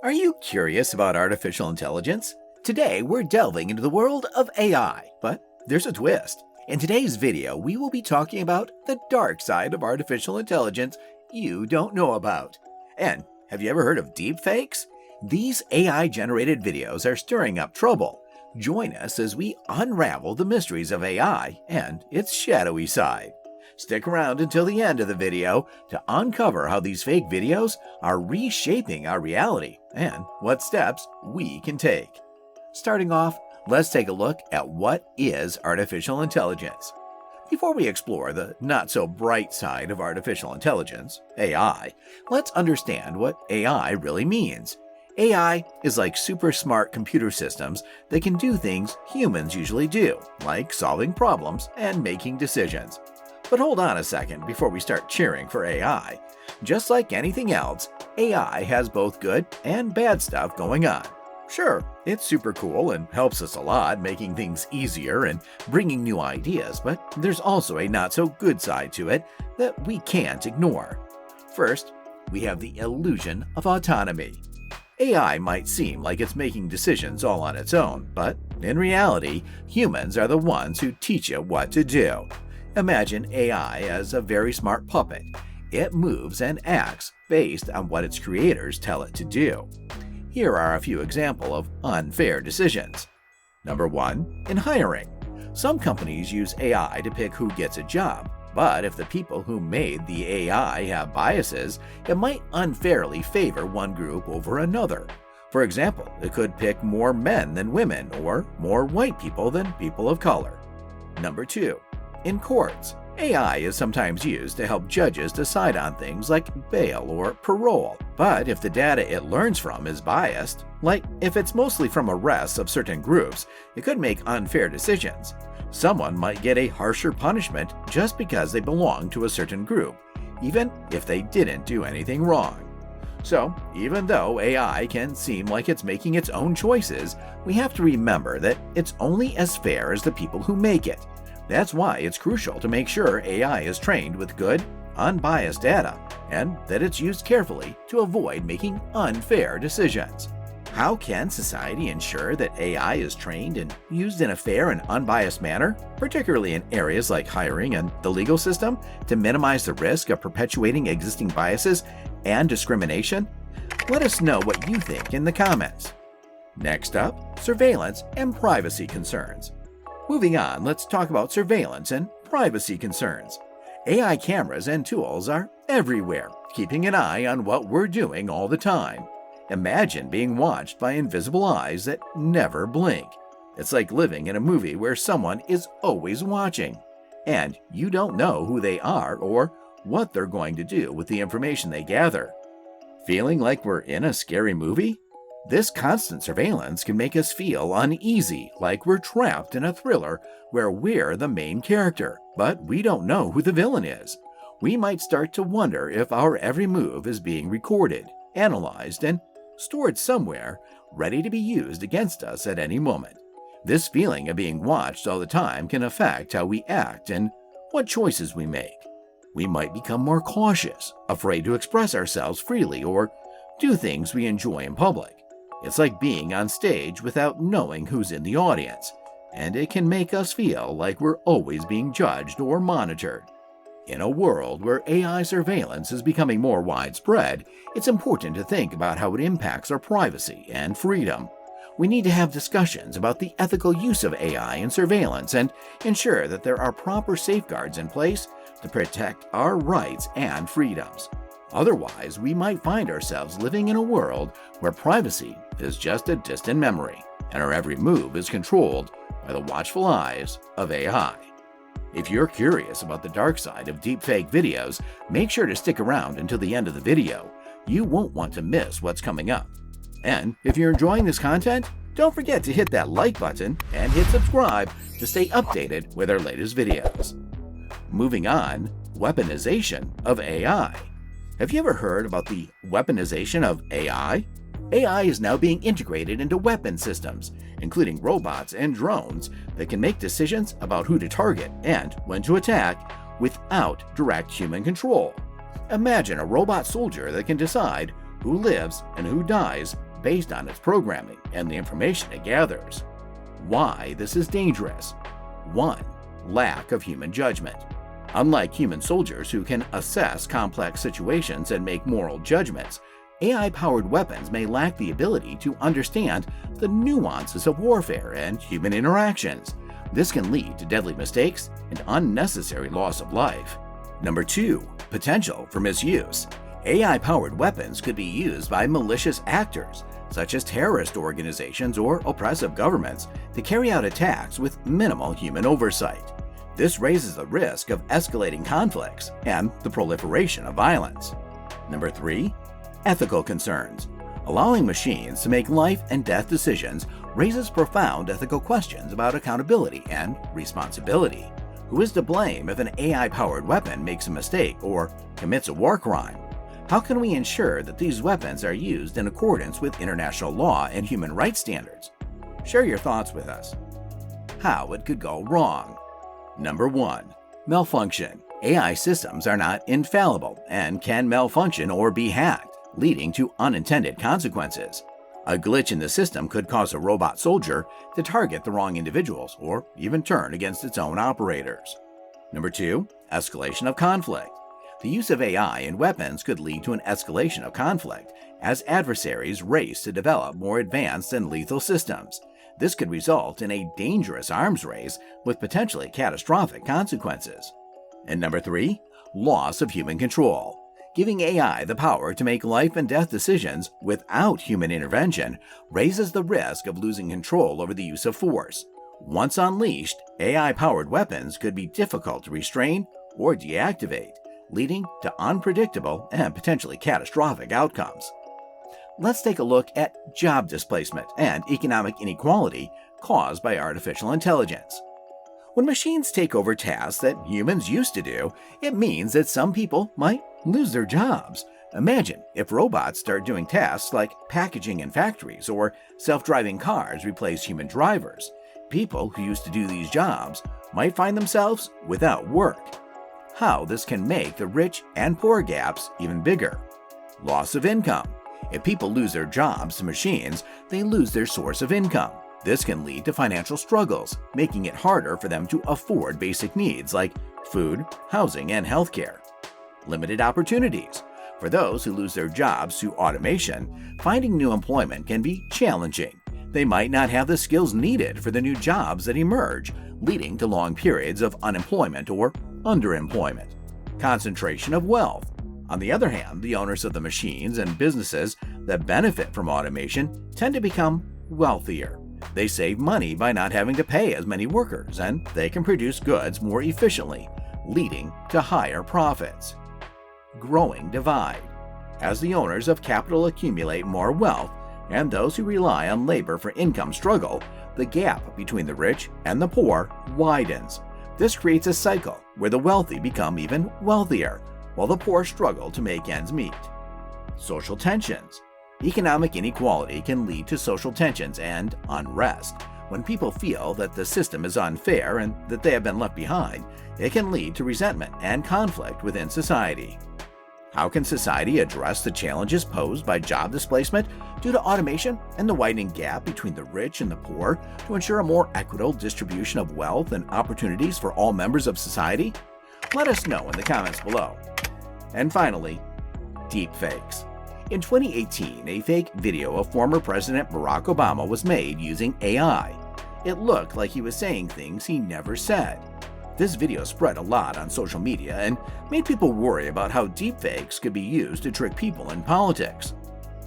Are you curious about artificial intelligence? Today, we're delving into the world of AI, but there's a twist. In today's video, we will be talking about the dark side of artificial intelligence you don't know about. And have you ever heard of deepfakes? These AI-generated videos are stirring up trouble. Join us as we unravel the mysteries of AI and its shadowy side. Stick around until the end of the video to uncover how these fake videos are reshaping our reality and what steps we can take. Starting off, let's take a look at what is artificial intelligence. Before we explore the not-so-bright side of artificial intelligence, AI, let's understand what AI really means. AI is like super smart computer systems that can do things humans usually do, like solving problems and making decisions. But hold on a second before we start cheering for AI. Just like anything else, AI has both good and bad stuff going on. Sure, it's super cool and helps us a lot, making things easier and bringing new ideas, but there's also a not-so-good side to it that we can't ignore. First, we have the illusion of autonomy. AI might seem like it's making decisions all on its own, but in reality, humans are the ones who teach it what to do. Imagine AI as a very smart puppet. It moves and acts based on what its creators tell it to do. Here are a few examples of unfair decisions. Number 1. In hiring. Some companies use AI to pick who gets a job, but if the people who made the AI have biases, it might unfairly favor one group over another. For example, it could pick more men than women or more white people than people of color. Number 2. In courts. AI is sometimes used to help judges decide on things like bail or parole. But if the data it learns from is biased, like if it's mostly from arrests of certain groups, it could make unfair decisions. Someone might get a harsher punishment just because they belong to a certain group, even if they didn't do anything wrong. So, even though AI can seem like it's making its own choices, we have to remember that it's only as fair as the people who make it. That's why it's crucial to make sure AI is trained with good, unbiased data, and that it's used carefully to avoid making unfair decisions. How can society ensure that AI is trained and used in a fair and unbiased manner, particularly in areas like hiring and the legal system, to minimize the risk of perpetuating existing biases and discrimination? Let us know what you think in the comments. Next up, surveillance and privacy concerns. Moving on, let's talk about surveillance and privacy concerns. AI cameras and tools are everywhere, keeping an eye on what we're doing all the time. Imagine being watched by invisible eyes that never blink. It's like living in a movie where someone is always watching, and you don't know who they are or what they're going to do with the information they gather. Feeling like we're in a scary movie? This constant surveillance can make us feel uneasy, like we're trapped in a thriller where we're the main character, but we don't know who the villain is. We might start to wonder if our every move is being recorded, analyzed, and stored somewhere, ready to be used against us at any moment. This feeling of being watched all the time can affect how we act and what choices we make. We might become more cautious, afraid to express ourselves freely or do things we enjoy in public. It's like being on stage without knowing who's in the audience, and it can make us feel like we're always being judged or monitored. In a world where AI surveillance is becoming more widespread, it's important to think about how it impacts our privacy and freedom. We need to have discussions about the ethical use of AI and surveillance and ensure that there are proper safeguards in place to protect our rights and freedoms. Otherwise, we might find ourselves living in a world where privacy is just a distant memory, and our every move is controlled by the watchful eyes of AI. If you're curious about the dark side of deepfake videos, make sure to stick around until the end of the video. You won't want to miss what's coming up. And if you're enjoying this content, don't forget to hit that like button and hit subscribe to stay updated with our latest videos. Moving on, weaponization of AI. Have you ever heard about the weaponization of AI? AI is now being integrated into weapon systems, including robots and drones that can make decisions about who to target and when to attack without direct human control. Imagine a robot soldier that can decide who lives and who dies based on its programming and the information it gathers. Why this is dangerous. 1. Lack of human judgment. Unlike human soldiers who can assess complex situations and make moral judgments, AI-powered weapons may lack the ability to understand the nuances of warfare and human interactions. This can lead to deadly mistakes and unnecessary loss of life. Number 2. Potential for misuse. AI-powered weapons could be used by malicious actors, such as terrorist organizations or oppressive governments, to carry out attacks with minimal human oversight. This raises the risk of escalating conflicts and the proliferation of violence. Number 3. Ethical concerns. Allowing machines to make life and death decisions raises profound ethical questions about accountability and responsibility. Who is to blame if an AI-powered weapon makes a mistake or commits a war crime? How can we ensure that these weapons are used in accordance with international law and human rights standards? Share your thoughts with us. How it could go wrong. Number 1. Malfunction. AI systems are not infallible and can malfunction or be hacked, leading to unintended consequences. A glitch in the system could cause a robot soldier to target the wrong individuals or even turn against its own operators. Number 2. Escalation of conflict. The use of AI in weapons could lead to an escalation of conflict as adversaries race to develop more advanced and lethal systems. This could result in a dangerous arms race with potentially catastrophic consequences. And number 3. Loss of human control. Giving AI the power to make life and death decisions without human intervention raises the risk of losing control over the use of force. Once unleashed, AI-powered weapons could be difficult to restrain or deactivate, leading to unpredictable and potentially catastrophic outcomes. Let's take a look at job displacement and economic inequality caused by artificial intelligence. When machines take over tasks that humans used to do, it means that some people might lose their jobs. Imagine if robots start doing tasks like packaging in factories or self-driving cars replace human drivers. People who used to do these jobs might find themselves without work. How this can make the rich and poor gaps even bigger. Loss of income. If people lose their jobs to machines, they lose their source of income. This can lead to financial struggles, making it harder for them to afford basic needs like food, housing, and healthcare. Limited opportunities. For those who lose their jobs to automation, finding new employment can be challenging. They might not have the skills needed for the new jobs that emerge, leading to long periods of unemployment or underemployment. Concentration of wealth. On the other hand, the owners of the machines and businesses that benefit from automation tend to become wealthier. They save money by not having to pay as many workers, and they can produce goods more efficiently, leading to higher profits. Growing divide. As the owners of capital accumulate more wealth and those who rely on labor for income struggle, the gap between the rich and the poor widens. This creates a cycle where the wealthy become even wealthier, while the poor struggle to make ends meet. Social tensions. Economic inequality can lead to social tensions and unrest. When people feel that the system is unfair and that they have been left behind, it can lead to resentment and conflict within society. How can society address the challenges posed by job displacement due to automation and the widening gap between the rich and the poor to ensure a more equitable distribution of wealth and opportunities for all members of society? Let us know in the comments below. And finally, deepfakes. In 2018, a fake video of former President Barack Obama was made using AI. It looked like he was saying things he never said. This video spread a lot on social media and made people worry about how deepfakes could be used to trick people in politics.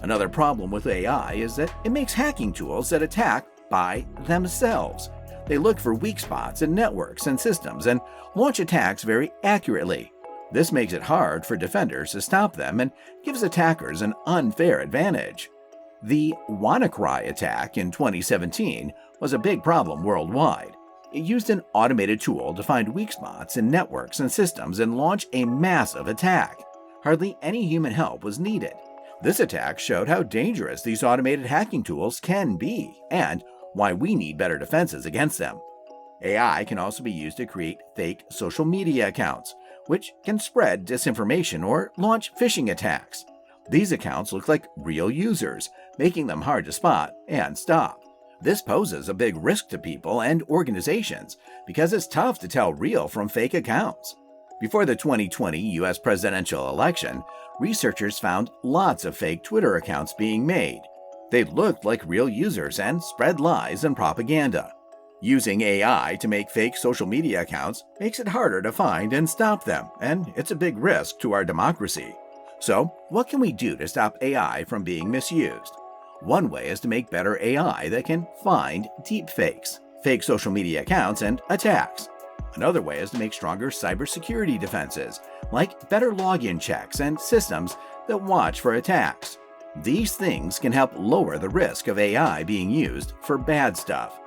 Another problem with AI is that it makes hacking tools that attack by themselves. They look for weak spots in networks and systems and launch attacks very accurately. This makes it hard for defenders to stop them and gives attackers an unfair advantage. The WannaCry attack in 2017 was a big problem worldwide. It used an automated tool to find weak spots in networks and systems and launch a massive attack. Hardly any human help was needed. This attack showed how dangerous these automated hacking tools can be and why we need better defenses against them. AI can also be used to create fake social media accounts, which can spread disinformation or launch phishing attacks. These accounts look like real users, making them hard to spot and stop. This poses a big risk to people and organizations because it's tough to tell real from fake accounts. Before the 2020 US presidential election, researchers found lots of fake Twitter accounts being made. They looked like real users and spread lies and propaganda. Using AI to make fake social media accounts makes it harder to find and stop them, and it's a big risk to our democracy. So, what can we do to stop AI from being misused? One way is to make better AI that can find deepfakes, fake social media accounts, and attacks. Another way is to make stronger cybersecurity defenses, like better login checks and systems that watch for attacks. These things can help lower the risk of AI being used for bad stuff.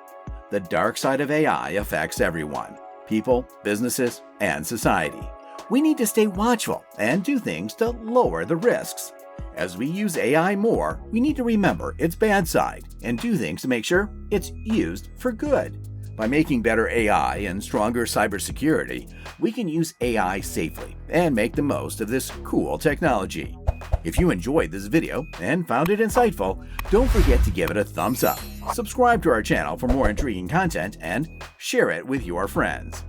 The dark side of AI affects everyone: people, businesses, and society. We need to stay watchful and do things to lower the risks. As we use AI more, we need to remember its bad side and do things to make sure it's used for good. By making better AI and stronger cybersecurity, we can use AI safely and make the most of this cool technology. If you enjoyed this video and found it insightful, don't forget to give it a thumbs up, subscribe to our channel for more intriguing content, and share it with your friends.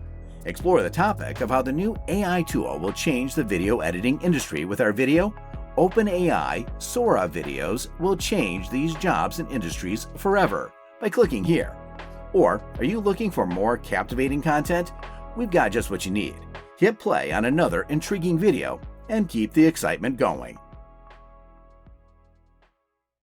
Explore the topic of how the new AI tool will change the video editing industry with our video, OpenAI Sora videos will change these jobs and industries forever, by clicking here. Or, are you looking for more captivating content? We've got just what you need. Hit play on another intriguing video and keep the excitement going.